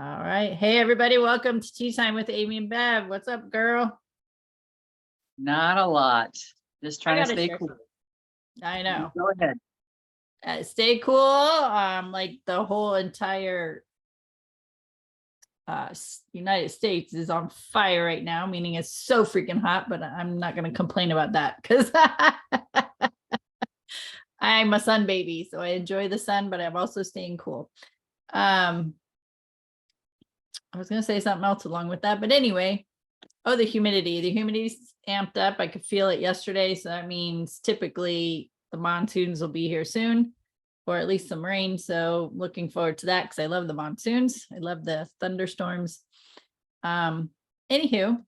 All right. Hey, everybody. Welcome to Tea Time with Amy and Bev. What's up, girl? Not a lot. Just trying to stay cool. I know. Go ahead. Stay cool. Like the whole entire United States is on fire right now, meaning it's so freaking hot, but I'm not going to complain about that because I'm a sun baby. So I enjoy the sun, but I'm also staying cool. I was going to say something else along with that, but anyway, the humidity's amped up. I could feel it yesterday. So that means typically the monsoons will be here soon, or at least some rain. So looking forward to that because I love the monsoons. I love the thunderstorms. Anywho,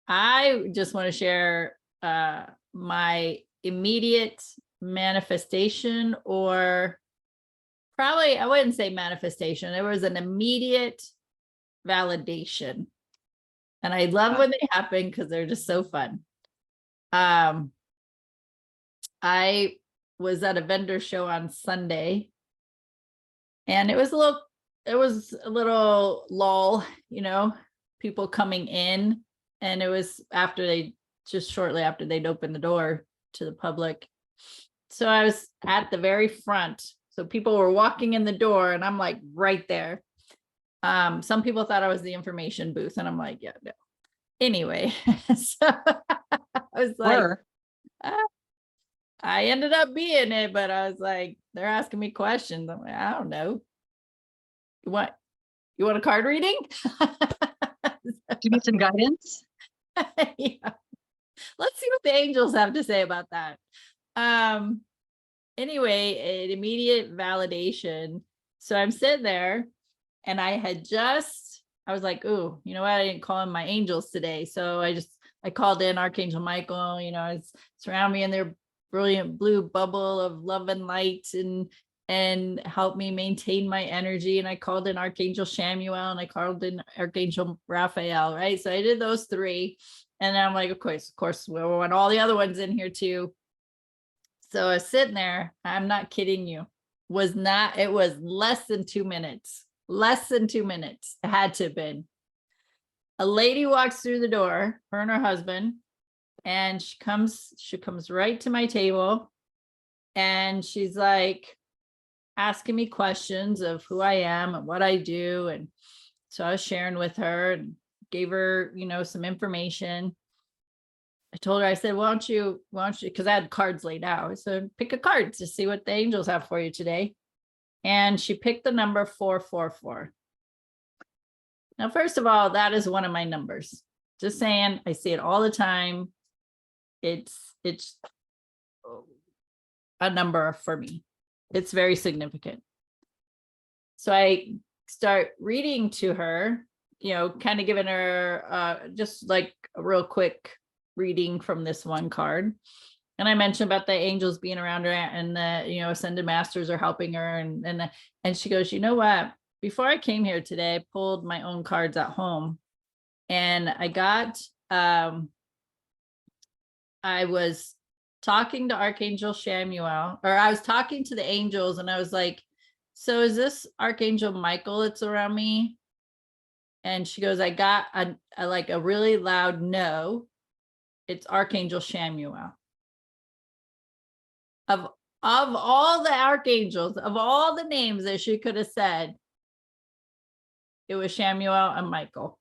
I just want to share my immediate manifestation, or probably I wouldn't say manifestation. It was an immediate validation. And I love when they happen because they're just so fun. I was at a vendor show on Sunday, and it was a little lull, people coming in, and it was shortly after they'd opened the door to the public. So I was at the very front. So people were walking in the door, and I'm like right there. Some people thought I was the information booth, and I'm like, yeah, no. Anyway, so I was like, I ended up being it, but I was like, they're asking me questions. I'm like, I don't know. You want a card reading? Do you need some guidance? Yeah. Let's see what the angels have to say about that. Anyway, an immediate validation. So I'm sitting there, and I was like, ooh, you know what? I didn't call in my angels today. So I called in Archangel Michael, it's surround me in their brilliant blue bubble of love and light and help me maintain my energy. And I called in Archangel Shamuel, and I called in Archangel Raphael, right? So I did those three. And I'm like, of course, we want all the other ones in here too. So I was sitting there, I'm not kidding you. It was less than 2 minutes. Less than 2 minutes. It had to have been. A lady walks through the door, her and her husband, and she comes right to my table, and she's like asking me questions of who I am and what I do. And so I was sharing with her and gave her, some information. I told her, I said, why don't you, because I had cards laid out. So pick a card to see what the angels have for you today. And she picked the number 444. Now, first of all, that is one of my numbers. Just saying, I see it all the time. It's a number for me. It's very significant. So I start reading to her, kind of giving her just like a real quick reading from this one card. And I mentioned about the angels being around her, and the, ascended masters are helping her. And she goes, you know what? Before I came here today, I pulled my own cards at home, and I got, I was talking to Archangel Shamuel, or I was talking to the angels, and I was like, so is this Archangel Michael that's around me? And she goes, I got a really loud no. It's Archangel Shamuel. Of all the archangels, of all the names that she could have said, it was Shamuel and Michael.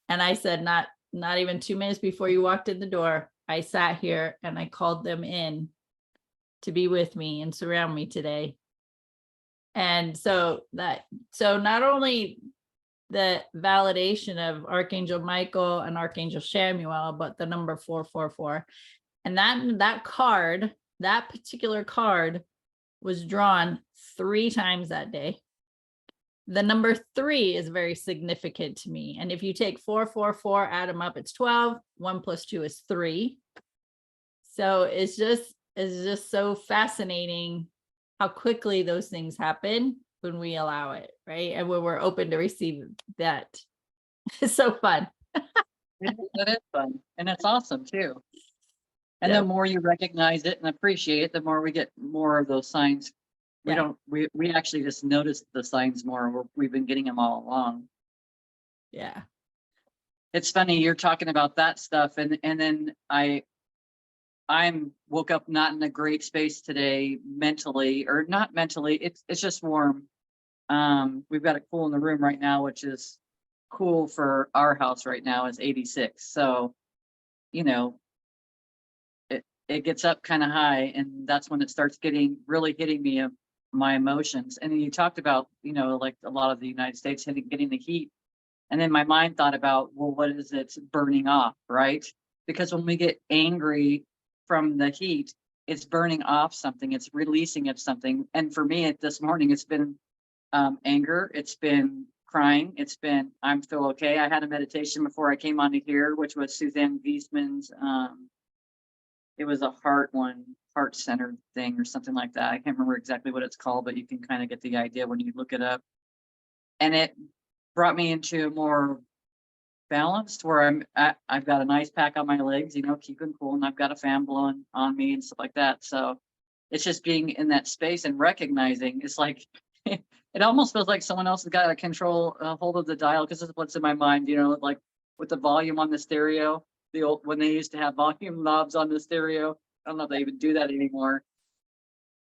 And I said, not even 2 minutes before you walked in the door, I sat here and I called them in to be with me and surround me today. And so not only the validation of Archangel Michael and Archangel Shamuel, but the number 444. And that particular card was drawn 3 times that day. The number 3 is very significant to me. And if you take 444, add them up, it's 12. 1 + 2 is 3. So it's just so fascinating how quickly those things happen when we allow it, right? And when we're open to receive that. It's so fun. That is fun. And it's awesome too. And the more you recognize it and appreciate it, the more we get more of those signs We Yeah. don't, we actually just noticed the signs more. We've been getting them all along. Yeah. It's funny, you're talking about that stuff, and then I'm woke up not in a great space today mentally, or not mentally. It's just warm. We've got it cool in the room right now, which is cool for our house right now is 86. So, you know, it gets up kind of high, and that's when it starts getting really hitting me of my emotions. And then you talked about, like a lot of the United States getting the heat. And then my mind thought about, well, what is it burning off, right? Because when we get angry from the heat, it's burning off something, it's releasing of something. And for me, this morning, it's been anger, it's been crying, it's been, I'm still okay. I had a meditation before I came on to here, which was Suzanne Wiesman's, it was a heart-centered thing or something like that. I can't remember exactly what it's called, but you can kind of get the idea when you look it up. And it brought me into more balanced where I've got an ice pack on my legs, keeping cool, and I've got a fan blowing on me and stuff like that. So it's just being in that space and recognizing. It's like it almost feels like someone else has got a hold of the dial, because it's what's in my mind, like with the volume on the stereo, the old, when they used to have volume knobs on the stereo. I don't know if they even do that anymore.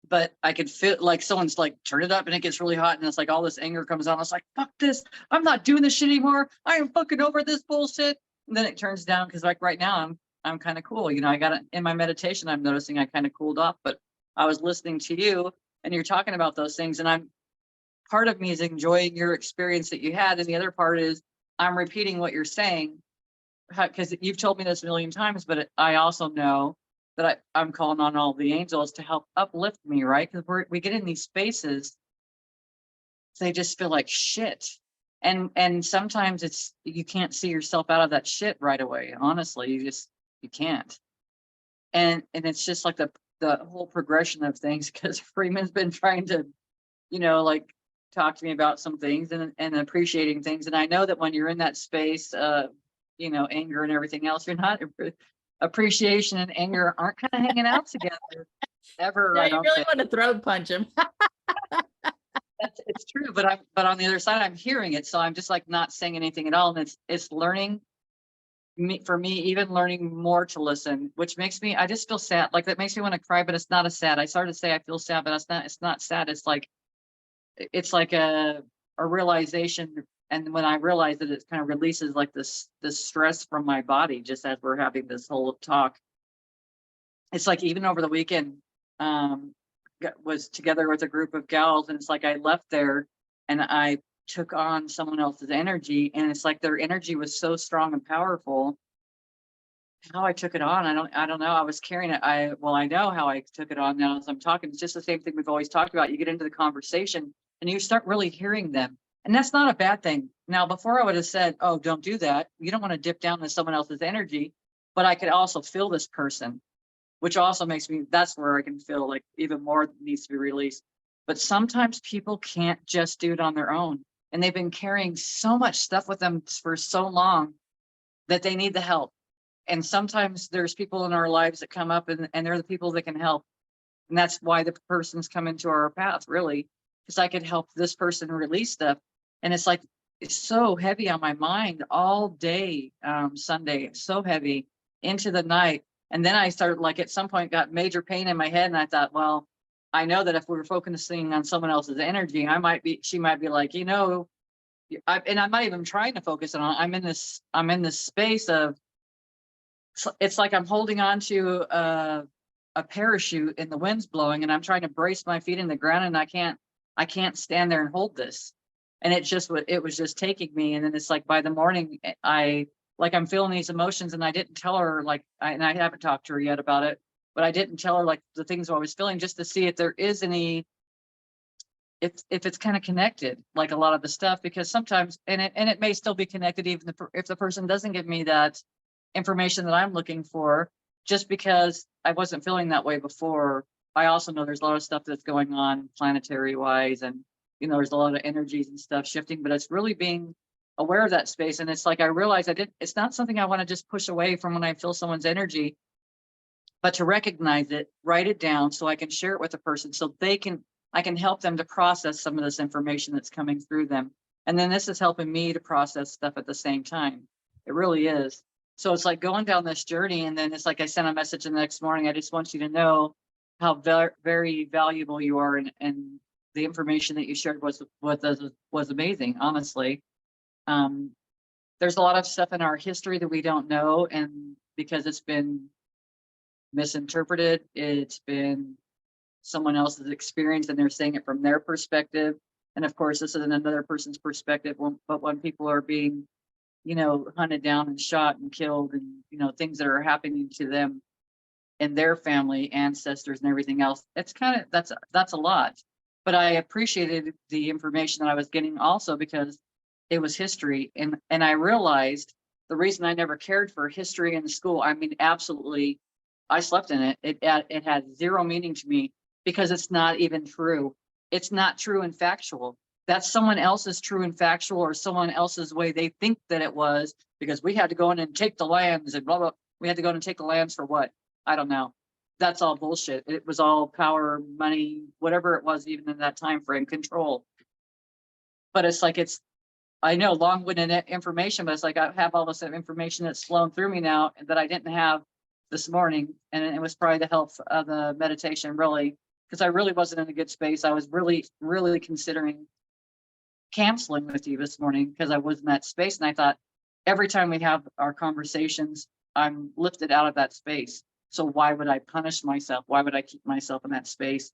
But I could feel like someone's like, turn it up, and it gets really hot, and it's like all this anger comes on. It's like, fuck this, I'm not doing this shit anymore. I am fucking over this bullshit. And then it turns down, because like right now I'm kind of cool. I got it in my meditation. I'm noticing I kind of cooled off, but I was listening to you and you're talking about those things, and part of me is enjoying your experience that you had, and the other part is I'm repeating what you're saying, because you've told me this a million times, but I also know that I'm calling on all the angels to help uplift me, right? Because we get in these spaces, they just feel like shit. And sometimes you can't see yourself out of that shit right away. Honestly, you can't. And it's just like the whole progression of things, because Freeman's been trying to, like talk to me about some things and appreciating things. And I know that when you're in that space, anger and everything else, you're not, appreciation and anger aren't kind of hanging out together ever. No, I you don't really think. want to throat punch him. It's true, but on the other side, I'm hearing it, so I'm just like not saying anything at all. And it's learning for me, even learning more to listen, which makes me, I just feel sad. Like that makes me want to cry, but it's not a sad. I started to say I feel sad, but it's not sad. It's like a realization. And when I realize that, it kind of releases like this stress from my body, just as we're having this whole talk. It's like even over the weekend, was together with a group of gals, and it's like I left there and I took on someone else's energy, and it's like their energy was so strong and powerful. How I took it on, I don't know. I was carrying it. I know how I took it on now as I'm talking. It's just the same thing we've always talked about. You get into the conversation and you start really hearing them. And that's not a bad thing. Now, before I would have said, oh, don't do that. You don't want to dip down into someone else's energy, but I could also feel this person, which also makes me, that's where I can feel like even more needs to be released. But sometimes people can't just do it on their own. And they've been carrying so much stuff with them for so long that they need the help. And sometimes there's people in our lives that come up and they're the people that can help. And that's why the person's come into our path, really, because I could help this person release stuff. And it's like, it's so heavy on my mind all day, Sunday, so heavy into the night. And then I started, like, at some point got major pain in my head. And I thought, well, I know that if we were focusing on someone else's energy, she might be like, and I'm not even trying to focus on, I'm in this space of, it's like I'm holding on to a parachute and the wind's blowing, and I'm trying to brace my feet in the ground, and I can't stand there and hold this. And it was just taking me. And then it's like by the morning, I'm feeling these emotions, and I didn't tell her, and I haven't talked to her yet about it, but I didn't tell her like the things I was feeling, just to see if there is any, if it's kind of connected, like a lot of the stuff, because sometimes, and it may still be connected, even if the person doesn't give me that information that I'm looking for, just because I wasn't feeling that way before. I also know there's a lot of stuff that's going on planetary wise, and there's a lot of energies and stuff shifting, but it's really being aware of that space. And it's like I realized it's not something I want to just push away from when I feel someone's energy, but to recognize it, write it down so I can share it with the person, so they can I can help them to process some of this information that's coming through them. And then this is helping me to process stuff at the same time. It really is. So it's like going down this journey, and then it's like I sent a message the next morning. I just want you to know how very valuable you are, and the information that you shared was amazing, honestly. There's a lot of stuff in our history that we don't know, and because it's been misinterpreted, it's been someone else's experience, and they're saying it from their perspective. And of course, this is another person's perspective. But when people are being, hunted down and shot and killed, and things that are happening to them and their family, ancestors, and everything else, it's kind of that's a lot. But I appreciated the information that I was getting also because it was history, and I realized the reason I never cared for history in the school. I mean, absolutely, I slept in it. It had zero meaning to me because it's not even true. It's not true and factual. That's someone else's true and factual, or someone else's way they think that it was, because we had to go in and take the lands and blah, blah. We had to go in and take the lands for what? I don't know. That's all bullshit. It was all power, money, whatever it was, even in that time frame, control. But it's like, I know long-winded information, but it's like I have all this information that's flown through me now that I didn't have this morning. And it was probably the help of the meditation, really, because I really wasn't in a good space. I was really, really considering canceling with you this morning because I was in that space. And I thought, every time we have our conversations, I'm lifted out of that space. So why would I punish myself? Why would I keep myself in that space?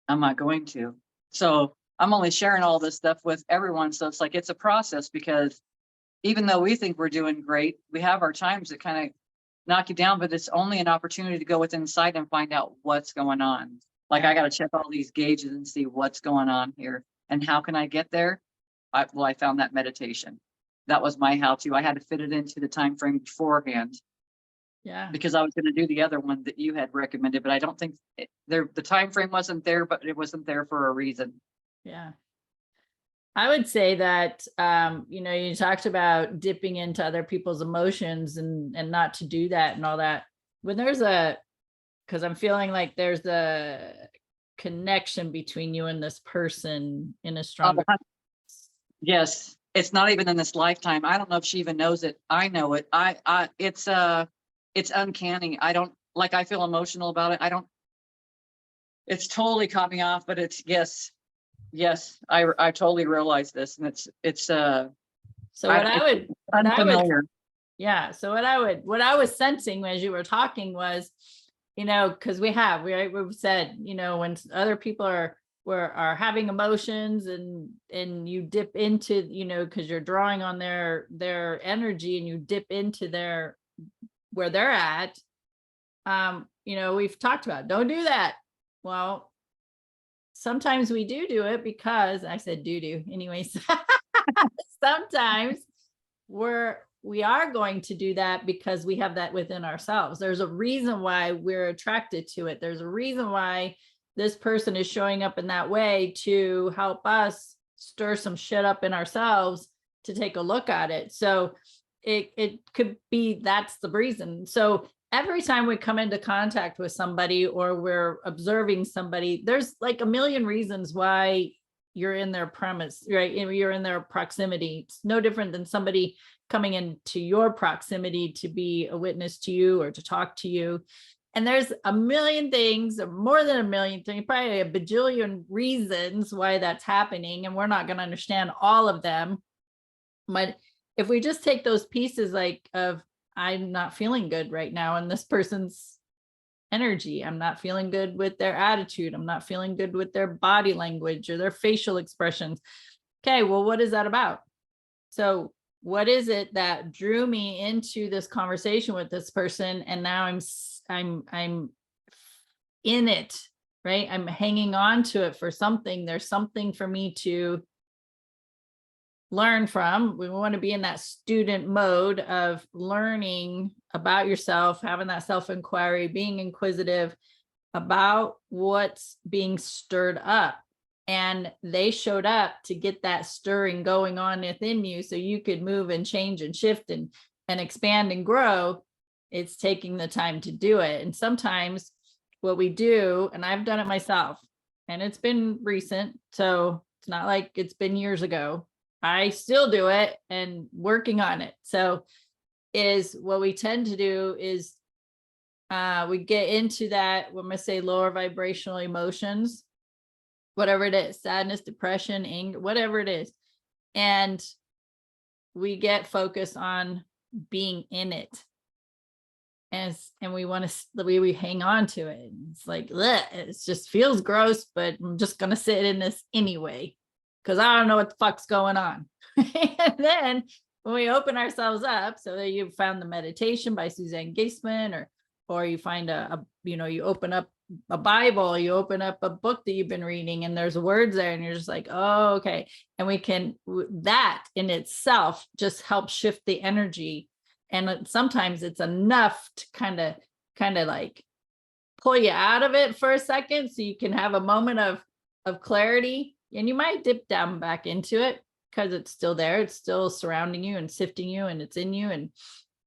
I'm not going to. So I'm only sharing all this stuff with everyone. So it's like, it's a process, because even though we think we're doing great, we have our times that kind of knock you down, but it's only an opportunity to go within inside and find out what's going on. Like, I got to check all these gauges and see what's going on here. And how can I get there? I found that meditation. That was my how-to. I had to fit it into the time frame beforehand. Yeah. Because I was going to do the other one that you had recommended, but I don't think the time frame wasn't there, but it wasn't there for a reason. Yeah. I would say that, you talked about dipping into other people's emotions and not to do that and all that. When because I'm feeling like there's a connection between you and this person in a stronger. Yes. It's not even in this lifetime. I don't know if she even knows it. I know it. It's uncanny. I feel emotional about it. It's totally caught me off, but it's yes, I totally realize this, and it's so what I would unfamiliar. Yeah. So what I was sensing as you were talking was, because we've said, when other people are having emotions and you dip into, because you're drawing on their energy and you dip into where they're at, we've talked about, don't do that. Well, sometimes we do it because I said do anyways. Sometimes we are going to do that because we have that within ourselves. There's a reason why we're attracted to it. There's a reason why this person is showing up in that way, to help us stir some shit up in ourselves to take a look at it. So it could be that's the reason. So every time we come into contact with somebody or we're observing somebody, there's like a million reasons why you're in their premise, right? You're in their proximity. It's no different than somebody coming into your proximity to be a witness to you or to talk to you. And there's a million things, or more than a million things, probably a bajillion reasons why that's happening. And we're not going to understand all of them. But if we just take those pieces of, I'm not feeling good right now, and this person's energy, I'm not feeling good with their attitude, I'm not feeling good with their body language or their facial expressions. Okay, well, what is that about? So what is it that drew me into this conversation with this person? And now I'm in it, right? I'm hanging on to it for something. There's something for me to learn from. We want to be in that student mode of learning about yourself, having that self-inquiry, being inquisitive about what's being stirred up. And they showed up to get that stirring going on within you so you could move and change and shift and expand and grow. It's taking the time to do it. And sometimes what we do, and I've done it myself, and it's been recent, so it's not like it's been years ago. I still do it and working on it. So is what we tend to do is we get into that, when I say lower vibrational emotions, whatever it is, sadness, depression, anger, whatever it is. And we get focused on being in it. And we want to, we hang on to it. It's like, bleh, it just feels gross, but I'm just going to sit in this anyway, because I don't know what the fuck's going on. And then when we open ourselves up, so that you found the meditation by Suzanne Gaisman, or you find you open up a Bible, you open up a book that you've been reading and there's words there and you're just like, oh, okay. And that in itself just helps shift the energy. And sometimes it's enough to kind of like pull you out of it for a second so you can have a moment of clarity, and you might dip down back into it because it's still there. It's still surrounding you and sifting you, and it's in you.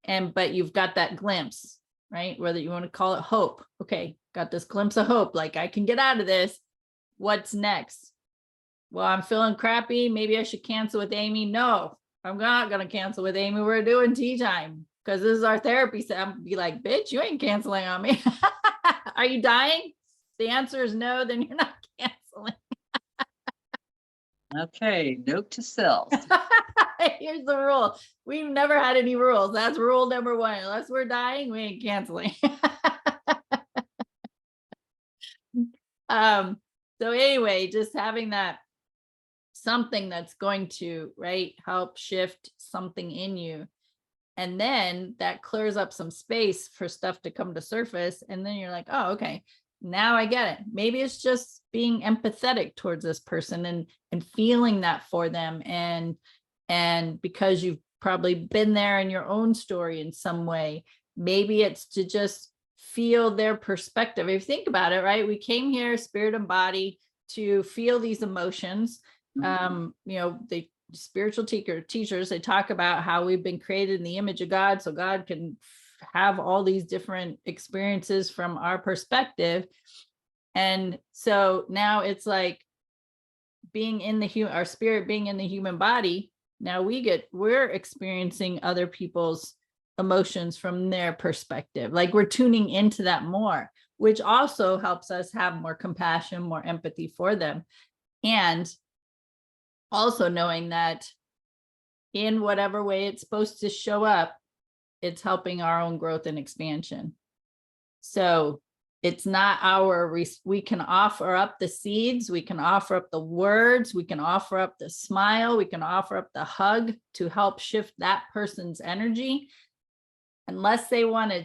But you've got that glimpse, right? Whether you want to call it hope. Okay, got this glimpse of hope. Like, I can get out of this. What's next? Well, I'm feeling crappy. Maybe I should cancel with Amy. No, I'm not going to cancel with Amy. We're doing tea time because this is our therapy. So I'm be like, bitch, you ain't canceling on me. Are you dying? The answer is no, then you're not canceling. Okay, note to self. Here's the rule. We've never had any rules. That's rule number one. Unless we're dying, we ain't canceling. So anyway, just having that something that's going to, right, help shift something in you. And then that clears up some space for stuff to come to surface. And then you're like, oh, okay, now I get it. Maybe it's just being empathetic towards this person and feeling that for them. And because you've probably been there in your own story in some way, maybe it's to just feel their perspective. If you think about it, right? We came here, spirit and body, to feel these emotions. The spiritual teachers, they talk about how we've been created in the image of God, so God can have all these different experiences from our perspective. And so now it's like being in our spirit being in the human body. Now we're experiencing other people's emotions from their perspective. Like, we're tuning into that more, which also helps us have more compassion, more empathy for them. And also knowing that in whatever way it's supposed to show up, it's helping our own growth and expansion. So it's not we can offer up the seeds, we can offer up the words, we can offer up the smile, we can offer up the hug to help shift that person's energy. Unless they want to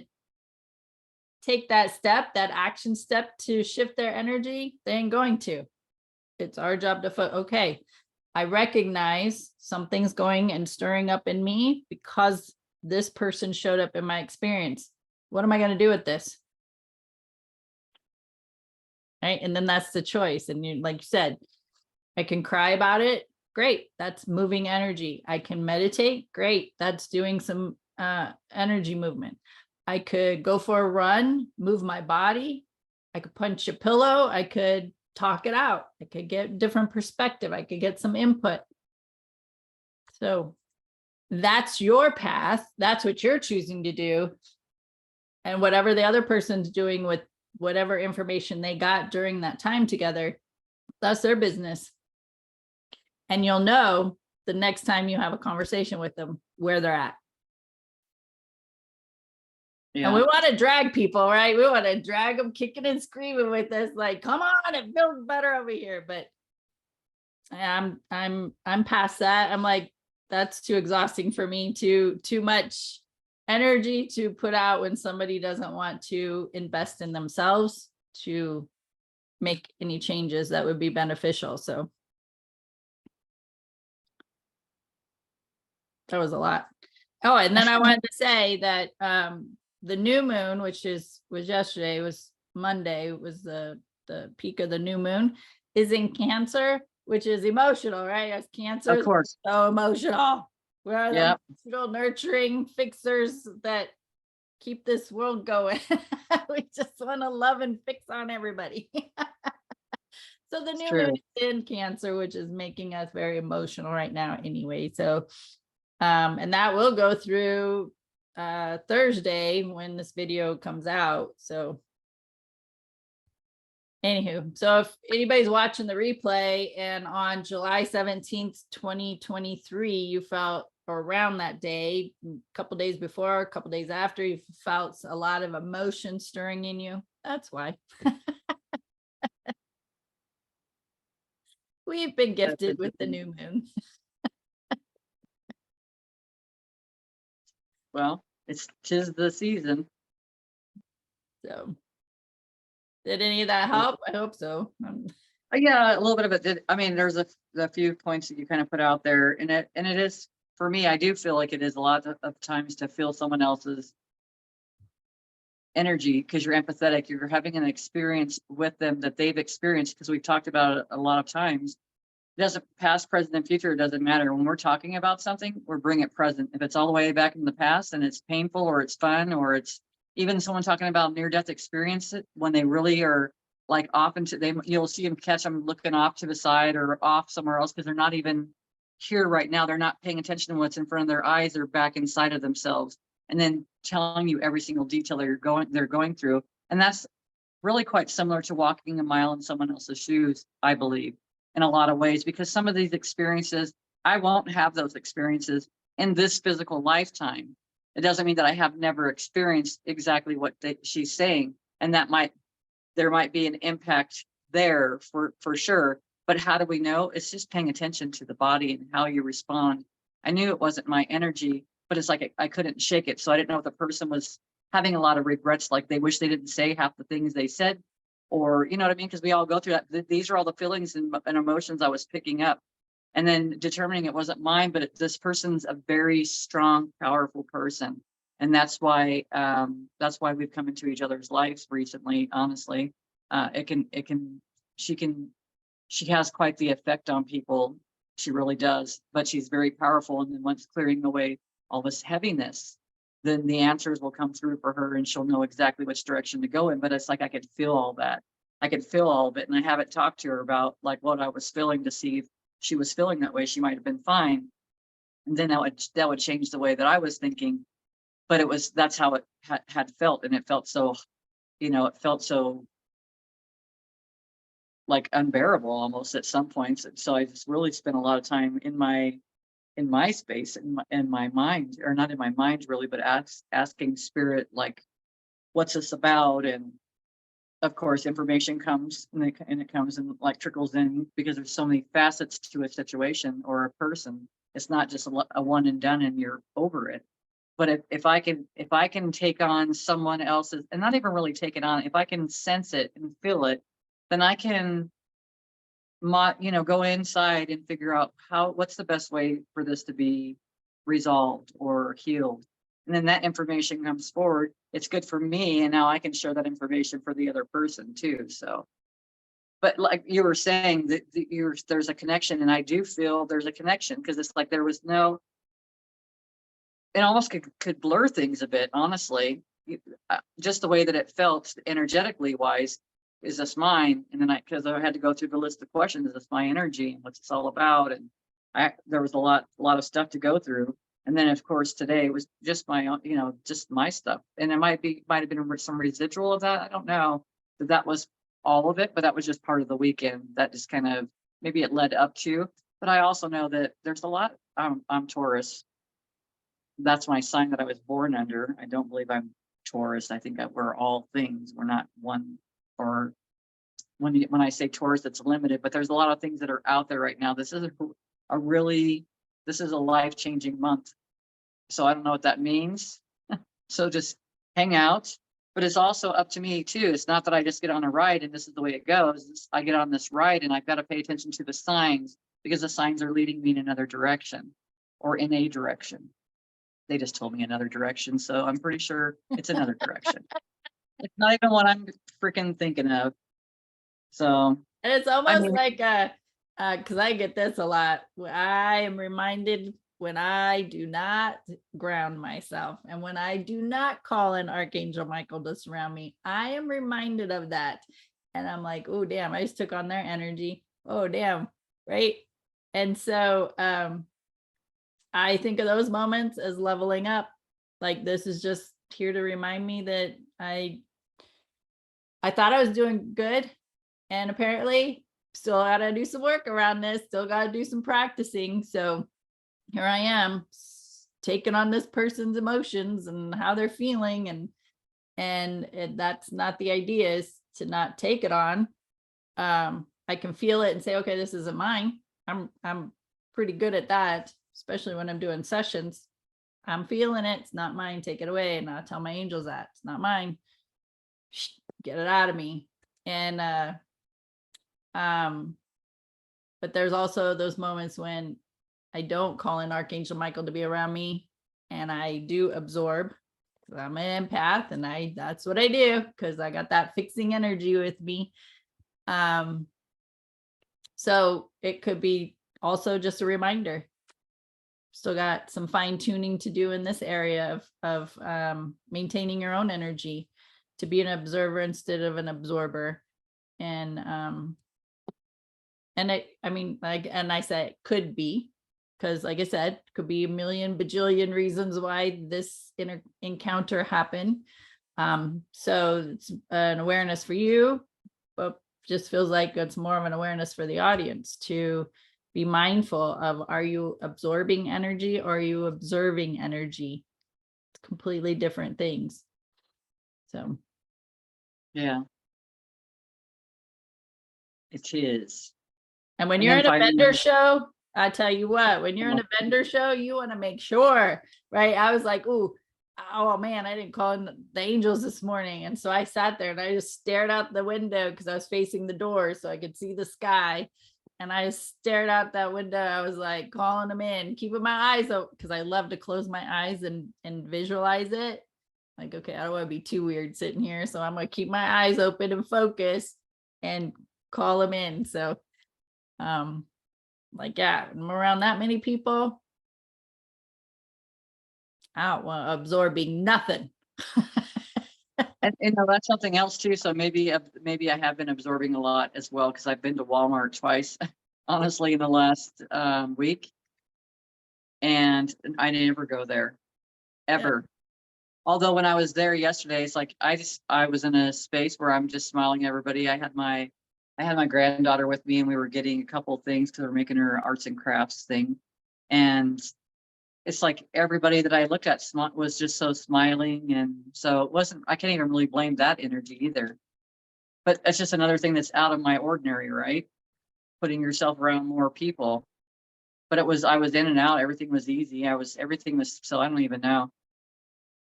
take that step, that action step to shift their energy, they ain't going to. It's our job to okay, I recognize something's going and stirring up in me because this person showed up in my experience. What am I going to do with this? Right. And then that's the choice. And you, like you said, I can cry about it. Great. That's moving energy. I can meditate. Great. That's doing some energy movement. I could go for a run, move my body. I could punch a pillow. I could talk it out. I could get different perspective. I could get some input. So that's your path. That's what you're choosing to do. And whatever the other person's doing with whatever information they got during that time together, that's their business. And you'll know the next time you have a conversation with them where they're at. Yeah. And we want to drag people, right? We want to drag them kicking and screaming with us, like, come on, it feels better over here. But I'm past that. I'm like, that's too exhausting for me, too much energy to put out when somebody doesn't want to invest in themselves to make any changes that would be beneficial. So that was a lot. Oh, and then I wanted to say that the new moon, which was yesterday, was Monday, was the peak of the new moon, is in Cancer, which is emotional, right? As Cancer, of course, so emotional. We're the emotional, nurturing fixers that keep this world going. We just want to love and fix on everybody. So the It's new moon true. is in Cancer, which is making us very emotional right now anyway. So and that will go through Thursday when this video comes out. So anywho, so if anybody's watching the replay and on July 17th, 2023, you felt, or around that day, a couple days before, a couple days after, you felt a lot of emotion stirring in you, that's why. We've been That's gifted with the interesting. new moon. Well, tis the season. So did any of that help? I hope so. Yeah, a little bit of it did. I mean, there's a few points that you kind of put out there, and it is, for me, I do feel like it is a lot of times to feel someone else's energy because you're empathetic. You're having an experience with them that they've experienced, because we've talked about it a lot of times. It doesn't, past, present, and future, it doesn't matter. When we're talking about something, we're bringing it present. If it's all the way back in the past and it's painful or it's fun, or it's even someone talking about near-death experience, when they really are like off into, you'll see them catch them looking off to the side or off somewhere else because they're not even here right now. They're not paying attention to what's in front of their eyes. They're back inside of themselves, and then telling you every single detail they're going through. And that's really quite similar to walking a mile in someone else's shoes, I believe, in a lot of ways, because some of these experiences, I won't have those experiences in this physical lifetime. It doesn't mean that I have never experienced exactly what she's saying. And there might be an impact there for sure. But how do we know? It's just paying attention to the body and how you respond. I knew it wasn't my energy, but it's like I couldn't shake it. So I didn't know if the person was having a lot of regrets, like they wish they didn't say half the things they said, or you know what I mean? Because we all go through that. These are all the feelings and emotions I was picking up, and then determining it wasn't mine, but this person's a very strong, powerful person, and that's why we've come into each other's lives recently. Honestly, she can, she has quite the effect on people. She really does, but she's very powerful. And then once clearing away all this heaviness, then the answers will come through for her and she'll know exactly which direction to go in. But it's like I could feel all that. I could feel all of it. And I haven't talked to her about like what I was feeling to see if she was feeling that way. She might have been fine. And then that would change the way that I was thinking. But that's how it had felt. And it felt so, it felt so like unbearable almost at some points. And so I just really spent a lot of time in my space, in my mind, or not in my mind really, but asking spirit, like, what's this about? And of course, information comes and it comes and like trickles in, because there's so many facets to a situation or a person. It's not just a one and done and you're over it. But if I can take on someone else's, and not even really take it on, if I can sense it and feel it, then I can go inside and figure out what's the best way for this to be resolved or healed. And then that information comes forward. It's good for me. And now I can share that information for the other person too. So, but like you were saying that there's a connection, and I do feel there's a connection, because it's like there was no, it almost could blur things a bit, honestly. Just the way that it felt energetically wise. Is this mine? And then because I had to go through the list of questions, is this my energy? And what's this all about? And there was a lot of stuff to go through. And then of course today was just my own, just my stuff. And it might have been some residual of that. I don't know that was all of it, but that was just part of the weekend that just kind of, maybe it led up to. But I also know that there's a lot. I'm Taurus. That's my sign that I was born under. I don't believe I'm Taurus. I think that we're all things. We're not one. Or when I say Taurus, it's limited, but there's a lot of things that are out there right now. This is this is a life-changing month. So I don't know what that means. So just hang out. But it's also up to me too. It's not that I just get on a ride and this is the way it goes. I get on this ride and I've got to pay attention to the signs, because the signs are leading me in another direction, or in a direction. They just told me another direction, so I'm pretty sure it's another direction. It's not even what I'm freaking thinking of. So, And it's I almost mean, like because I get this a lot. I am reminded when I do not ground myself, and when I do not call in Archangel Michael to surround me, I am reminded of that. And I'm like, oh damn, I just took on their energy. Oh damn. Right. And so I think of those moments as leveling up. Like this is just here to remind me that I thought I was doing good, and apparently still gotta do some work around this, still gotta do some practicing. So here I am taking on this person's emotions and how they're feeling, and that's not the idea, is to not take it on. I can feel it and say, okay, this isn't mine. I'm pretty good at that, especially when I'm doing sessions. I'm feeling it, it's not mine, take it away. And I tell my angels that it's not mine. Shh, get it out of me. And but there's also those moments when I don't call in Archangel Michael to be around me, and I do absorb. I'm an empath, and that's what I do because I got that fixing energy with me. So it could be also just a reminder. Still got some fine tuning to do in this area of maintaining your own energy, to be an observer instead of an absorber. And I mean, like, and I said it could be, because like I said, could be a million bajillion reasons why this encounter happened. So it's an awareness for you, but just feels like it's more of an awareness for the audience to be mindful of, are you absorbing energy or are you observing energy? It's completely different things. So Yeah. It is. and when And you're then in a finding vendor show, I tell you what, when you're in a emotion. vendor show, you want to make sure, right? I was like, oh man, I didn't call in the angels this morning. And so I sat there and I just stared out the window because I was facing the door so I could see the sky. And I stared out that window. I was like calling them in, keeping my eyes open, because I love to close my eyes and visualize it. Like, okay, I don't want to be too weird sitting here. So I'm going to keep my eyes open and focus and call them in. So like, yeah, I'm around that many people, I don't want absorbing nothing. And that's something else too. So maybe I have been absorbing a lot as well, because I've been to Walmart twice, honestly, in the last week, and I never go there ever. Although when I was there yesterday, it's like I was in a space where I'm just smiling at everybody. I had my granddaughter with me, and we were getting a couple of things because we're making her arts and crafts thing, and it's like everybody that I looked at was just so smiling, and so it wasn't. I can't even really blame that energy either. But it's just another thing that's out of my ordinary, right? Putting yourself around more people. But I was in and out. Everything was easy. Everything was. So I don't even know.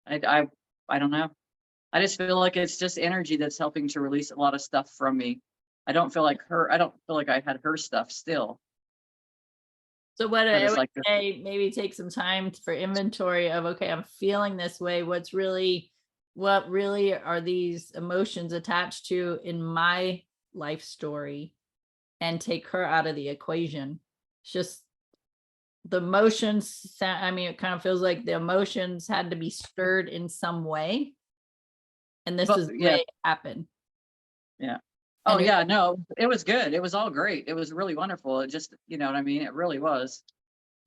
I don't know. I just feel like it's just energy that's helping to release a lot of stuff from me. I don't feel like I had her stuff still. So what But I it's would like, say, maybe take some time for inventory of, okay, I'm feeling this way. What really are these emotions attached to in my life story, and take her out of the equation. It's just the emotions. I mean, it kind of feels like the emotions had to be stirred in some way. And this is the yeah, way it happened. yeah. Oh yeah, no, it was good. It was all great. It was really wonderful. It just, you know what I mean? It really was.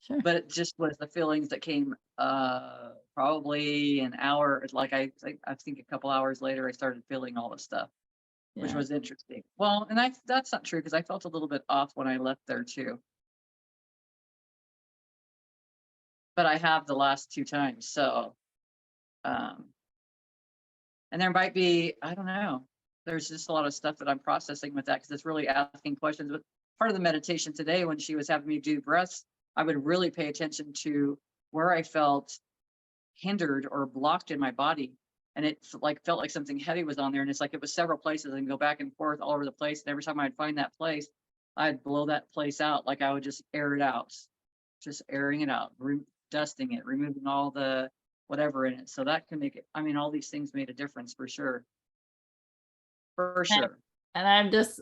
Sure. But it just was the feelings that came probably an hour, like I think a couple hours later I started feeling all the stuff, which Yeah. was interesting. Well, and that's not true, because I felt a little bit off when I left there too. But I have the last 2 times, so and there might be, I don't know. There's just a lot of stuff that I'm processing with that, because it's really asking questions. But part of the meditation today, when she was having me do breaths, I would really pay attention to where I felt hindered or blocked in my body. And it felt like something heavy was on there. And it's like it was several places and go back and forth all over the place. And every time I'd find that place, I'd blow that place out. Like I would just air it out, just airing it out, dusting it, removing all the whatever in it. So that can make it, I mean, all these things made a difference for sure. For sure. And I'm just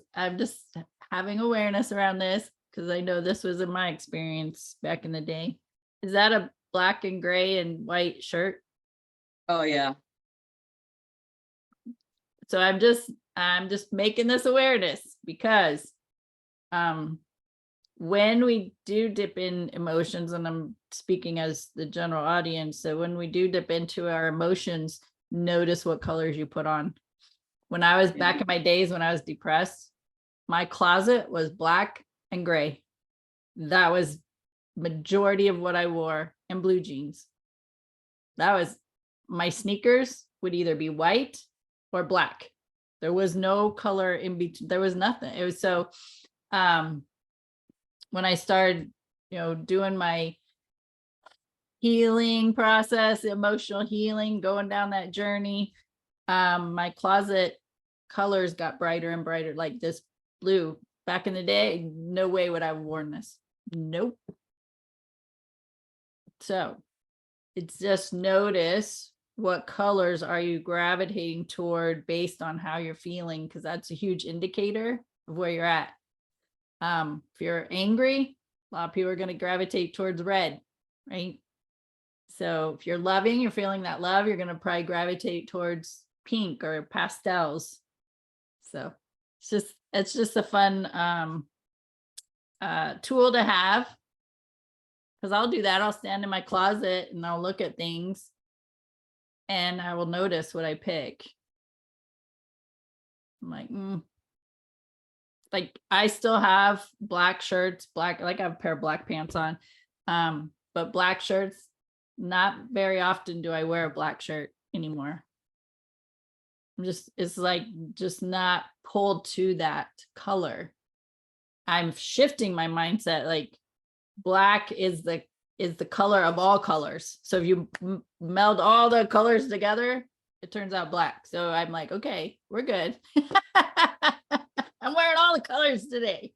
having awareness around this, because I know this was in my experience back in the day. Is that a black and gray and white shirt? Oh yeah. So I'm just I'm just making this awareness because when we do dip in emotions, and I'm speaking as the general audience, so when we do dip into our emotions, notice what colors you put on. When I was back in my days when I was depressed, my closet was black and gray. That was majority of what I wore, and blue jeans. That was my sneakers would either be white or black. There was no color in between. There was nothing. It was so when I started, doing my healing process, emotional healing, going down that journey, my closet colors got brighter and brighter, like this blue. Back in the day, no way would I have worn this. Nope. So it's just notice what colors are you gravitating toward based on how you're feeling, because that's a huge indicator of where you're at. If you're angry, a lot of people are going to gravitate towards red, right? So if you're loving, you're feeling that love, you're going to probably gravitate towards pink or pastels. So it's just a fun tool to have, because I'll do that. I'll stand in my closet and I'll look at things and I will notice what I pick. I'm like I still have black shirts, like I have a pair of black pants on, but black shirts, not very often do I wear a black shirt anymore. It's like just not pulled to that color. I'm shifting my mindset. Like black is the color of all colors. So if you meld all the colors together, it turns out black. So I'm like, okay, we're good. I'm wearing all the colors today.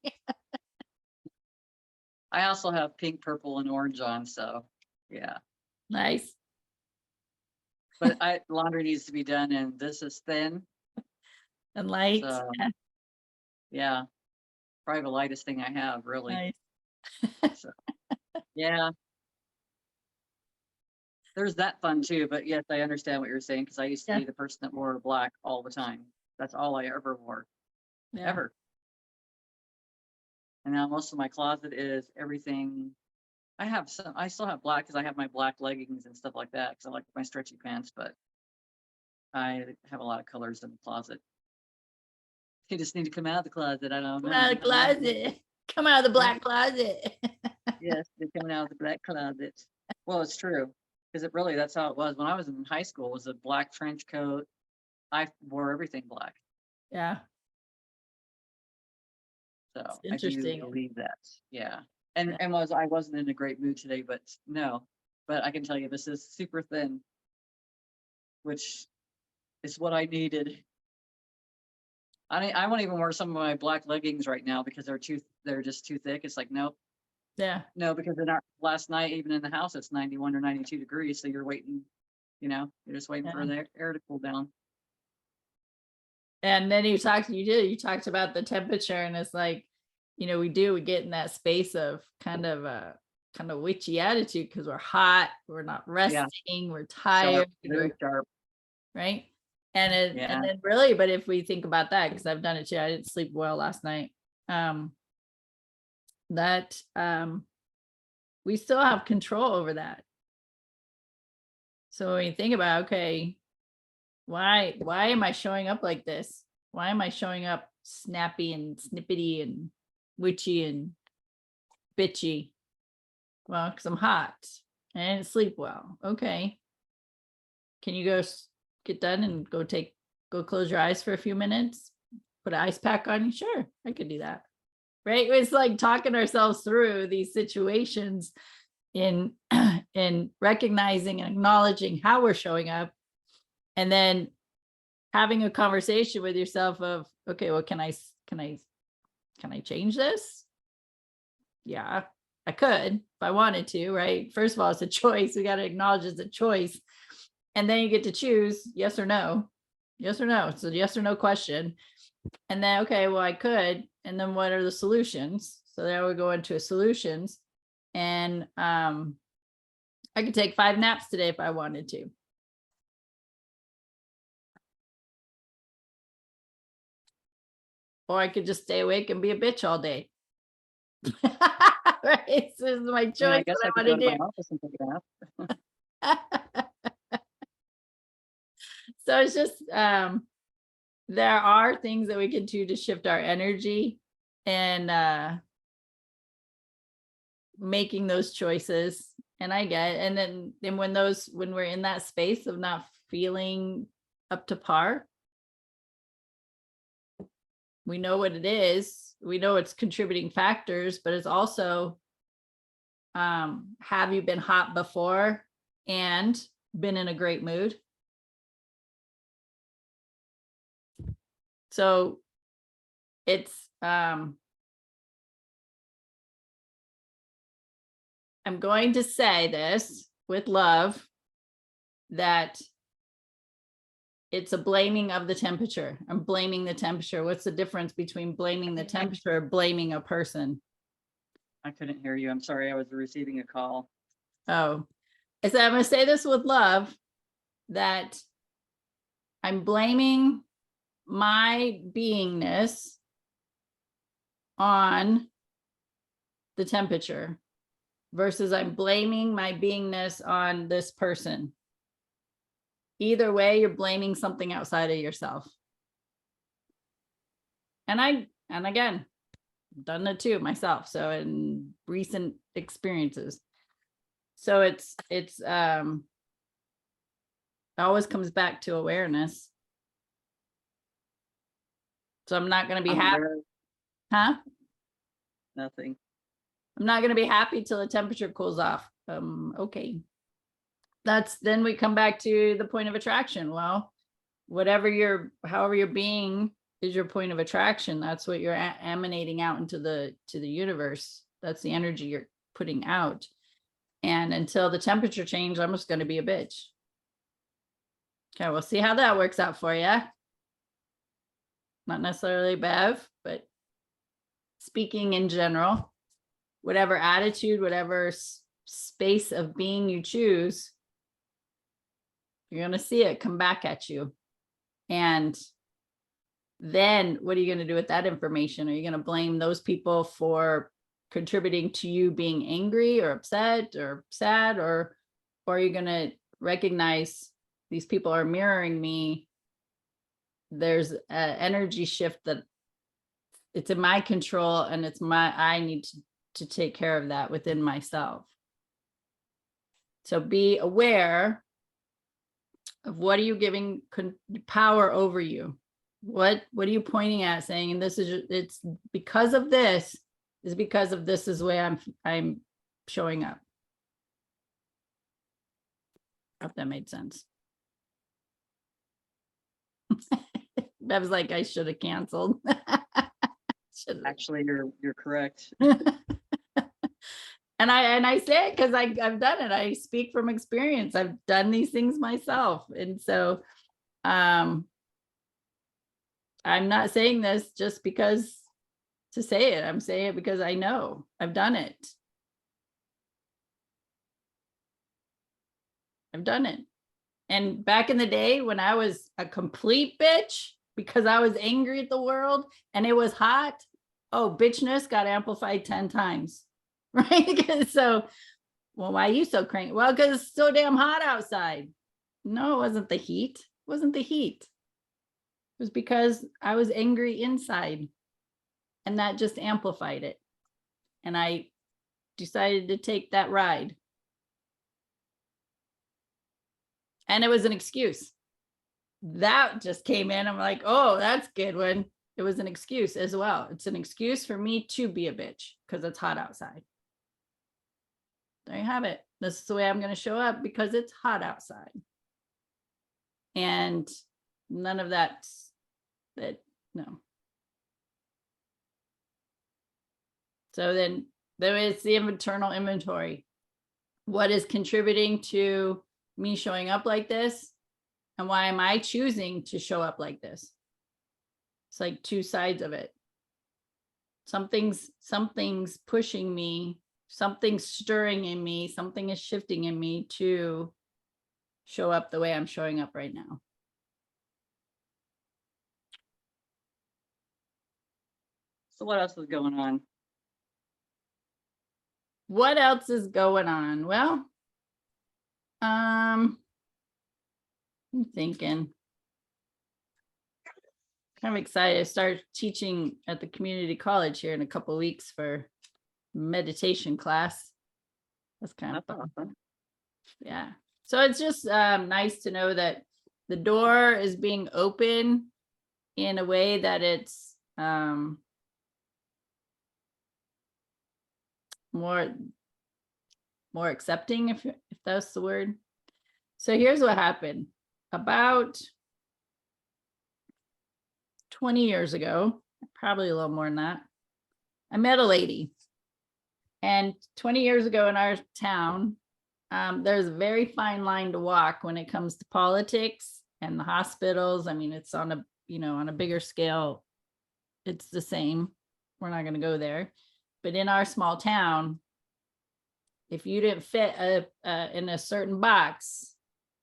I also have pink, purple, and orange on, so yeah. Nice. But laundry needs to be done, and this is thin. And light. So, yeah, probably the lightest thing I have, really. Nice. So, yeah. There's that fun too, but yes, I understand what you're saying, because I used to be the person that wore black all the time. That's all I ever wore, ever. And now most of my closet is everything. I still have black because I have my black leggings and stuff like that, because I like my stretchy pants, but I have a lot of colors in the closet. You just need to come out of the closet. I don't know. Come out of the closet. Come out of the black closet. Yes, they're coming out of the black closet. Well, it's true, because that's how it was. When I was in high school, it was a black trench coat. I wore everything black. Yeah. So It's I do interesting. believe that. Yeah. And I wasn't in a great mood today, but I can tell you this is super thin, which is what I needed. I won't even wear some of my black leggings right now because they're just too thick. It's like, nope. Yeah. No, because last night, even in the house, it's 91 or 92 degrees. So you're waiting, you're just waiting for the air to cool down. And then you talked about the temperature, and it's like, we get in that space of kind of witchy attitude because we're hot, we're not resting, we're tired, Very sharp. Right? And then really, but if we think about that, because I've done it too, I didn't sleep well last night. We still have control over that. So when you think about, okay, why am I showing up like this? Why am I showing up snappy and snippety and witchy and bitchy? Well, because I'm hot and I didn't sleep well. Okay. Can you go get done and go close your eyes for a few minutes? Put an ice pack on you? Sure, I could do that. Right? It's like talking ourselves through these situations in recognizing and acknowledging how we're showing up, and then having a conversation with yourself of, okay, well, can I change this? Yeah, I could if I wanted to, right? First of all, it's a choice. We got to acknowledge it's a choice. And then you get to choose yes or no. Yes or no. It's a yes or no question. And then, okay, well, I could. And then what are the solutions? So there we go into solutions. And I could take 5 naps today if I wanted to. or I could just stay awake and be a bitch all day. Right? So this is my I mean, choice I guess what I I could go want to to my office and take a nap. do. So it's just there are things that we can do to shift our energy and making those choices. And I get, and then when we're in that space of not feeling up to par, we know what it is. We know it's contributing factors, but it's also, have you been hot before and been in a great mood? So it's, I'm going to say this with love, that it's a blaming of the temperature. I'm blaming the temperature. What's the difference between blaming the temperature or blaming a person? I couldn't hear you. I'm sorry. I was receiving a call. Oh, I said, I'm going to say this with love, that I'm blaming my beingness on the temperature versus I'm blaming my beingness on this person. Either way, you're blaming something outside of yourself. And again, done it too myself. So in recent experiences. So it always comes back to awareness. So I'm not going to be I'm happy. aware of Huh? nothing. I'm not going to be happy till the temperature cools off. Okay. Then we come back to the point of attraction. Well, however your being is your point of attraction, that's what you're emanating out into the universe. That's the energy you're putting out. And until the temperature change, I'm just going to be a bitch. Okay, we'll see how that works out for you. Not necessarily Bev, but speaking in general, whatever attitude, whatever space of being you choose, you're going to see it come back at you. And then what are you going to do with that information? Are you going to blame those people for contributing to you being angry or upset or sad, or are you going to recognize these people are mirroring me? There's an energy shift that it's in my control, and I need to take care of that within myself. So be aware of what are you giving power over you. What are you pointing at, saying, and it's because of this, is because of this is the way I'm showing up. I hope that made sense. That was like, I should have canceled. Actually, you're correct. And I say it because I've done it. I speak from experience. I've done these things myself. And so I'm not saying this just because to say it. I'm saying it because I know I've done it. I've done it. And back in the day when I was a complete bitch because I was angry at the world and it was hot, oh, bitchness got amplified 10 times. Right? So, well, why are you so cranky? Well, because it's so damn hot outside. No, it wasn't the heat. It wasn't the heat. It was because I was angry inside. And that just amplified it. And I decided to take that ride. And it was an excuse. That just came in. I'm like, oh, that's a good one. It was an excuse as well. It's an excuse for me to be a bitch because it's hot outside. There you have it. This is the way I'm going to show up because it's hot outside. And none of that, no. So then there is the internal inventory. What is contributing to me showing up like this? And why am I choosing to show up like this? It's like two sides of it. Something's pushing me, something's stirring in me, something is shifting in me to show up the way I'm showing up right now. So what else is going on? What else is going on? Well, I'm thinking. Kind of excited to start teaching at the community college here in a couple of weeks for meditation class. That's kind of That's fun. awesome. Yeah. So it's just nice to know that the door is being open in a way that it's more accepting, if that's the word. So here's what happened. About 20 years ago, probably a little more than that, I met a lady. And 20 years ago in our town, there's a very fine line to walk when it comes to politics and the hospitals. I mean, it's on a, on a bigger scale, it's the same. We're not going to go there. But in our small town, if you didn't fit in a certain box,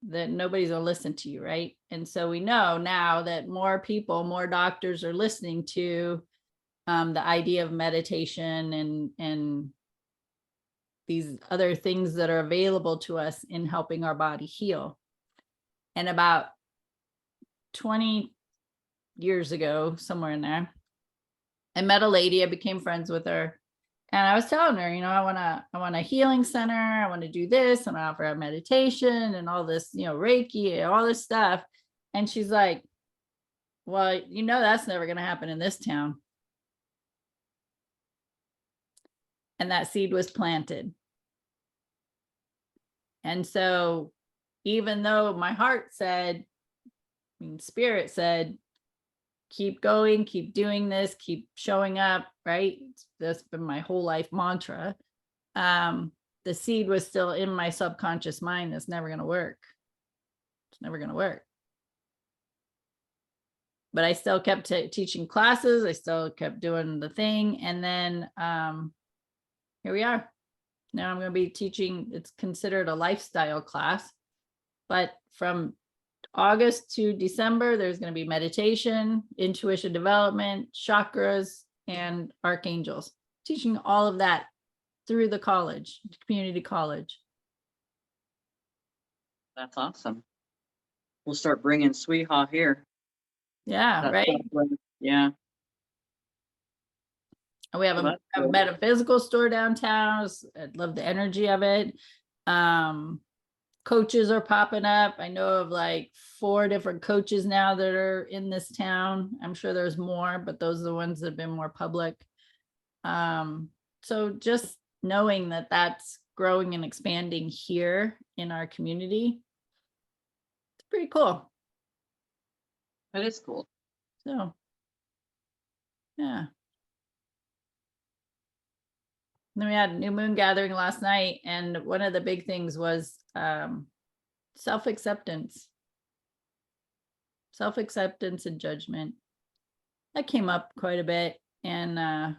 then nobody's going to listen to you, right? And so we know now that more people, more doctors are listening to the idea of meditation and these other things that are available to us in helping our body heal. And about 20 years ago, somewhere in there, I met a lady. I became friends with her. And I was telling her, I want a healing center. I want to do this and I offer a meditation and all this, Reiki and all this stuff. And she's like, well, that's never going to happen in this town. And that seed was planted. And so even though my heart said, spirit said, keep going, keep doing this, keep showing up, right? That's been my whole life mantra. The seed was still in my subconscious mind. That's never going to work. It's never going to work. But I still kept teaching classes. I still kept doing the thing. And then here we are. Now I'm going to be teaching, it's considered a lifestyle class, but from August to December, there's going to be meditation, intuition development, chakras, and archangels, teaching all of that through the college, community college. That's awesome. We'll start bringing Sweeha here. Yeah, That's right. Yeah. We have a metaphysical store downtown. I love the energy of it. Coaches are popping up. I know of like 4 different coaches now that are in this town. I'm sure there's more, but those are the ones that have been more public. So just knowing that that's growing and expanding here in our community, it's pretty cool. That is cool. So, yeah. Then we had a new moon gathering last night, and one of the big things was self-acceptance and judgment. That came up quite a bit. And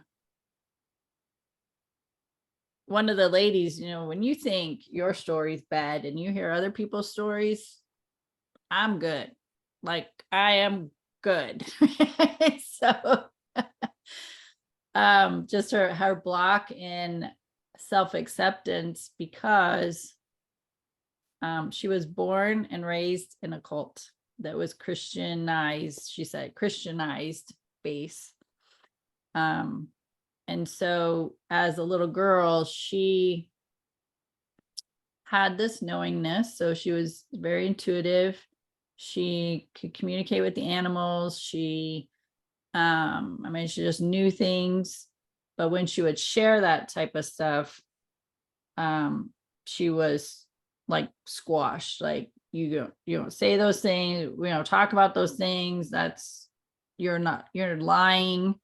one of the ladies, when you think your story's bad and you hear other people's stories, I'm good. Like, I am good. So just her block in self-acceptance because she was born and raised in a cult that was Christianized, she said, Christianized base. And so as a little girl, she had this knowingness. So she was very intuitive. She could communicate with the animals. She just knew things. But when she would share that type of stuff, she was like squashed. Like, you don't say those things. We don't talk about those things. You're lying.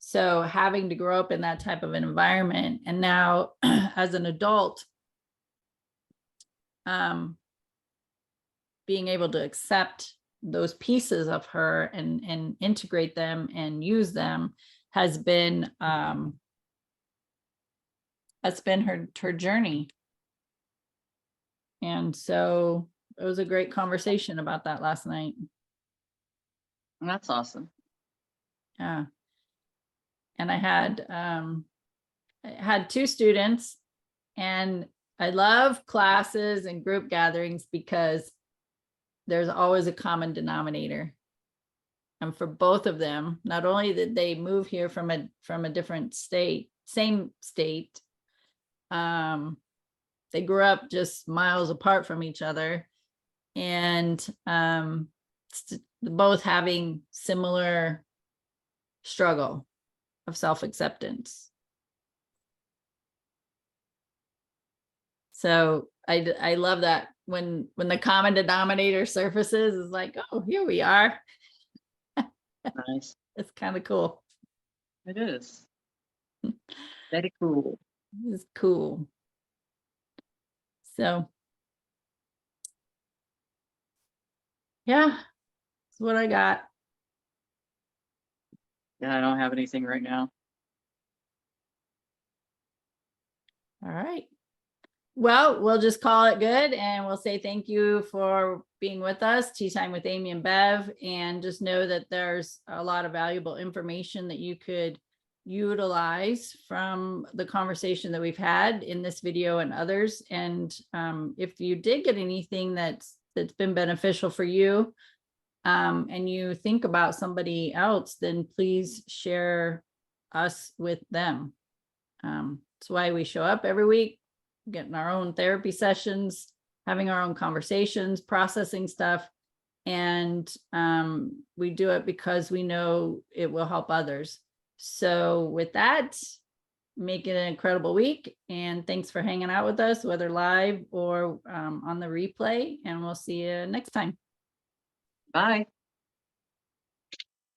So having to grow up in that type of an environment, and now as an adult, being able to accept those pieces of her and integrate them and use them has been her journey. And so it was a great conversation about that last night. That's awesome. Yeah. and I had 2 students, and I love classes and group gatherings because there's always a common denominator. And for both of them, not only did they move here from a different state, same state, they grew up just miles apart from each other, and both having similar struggle of self-acceptance. So I love that when the common denominator surfaces, is like, oh, here we are. Nice. It's kind of cool. It is. Very cool. It's cool. So yeah, that's what I got. Yeah, I don't have anything right now. All right. Well, we'll just call it good, and we'll say thank you for being with us, Tea Time with Amy and Bev, and just know that there's a lot of valuable information that you could utilize from the conversation that we've had in this video and others. And if you did get anything that's been beneficial for you, and you think about somebody else, then please share us with them. That's why we show up every week, getting our own therapy sessions, having our own conversations, processing stuff. And we do it because we know it will help others. So with that, make it an incredible week. And thanks for hanging out with us, whether live or on the replay. And we'll see you next time. Bye.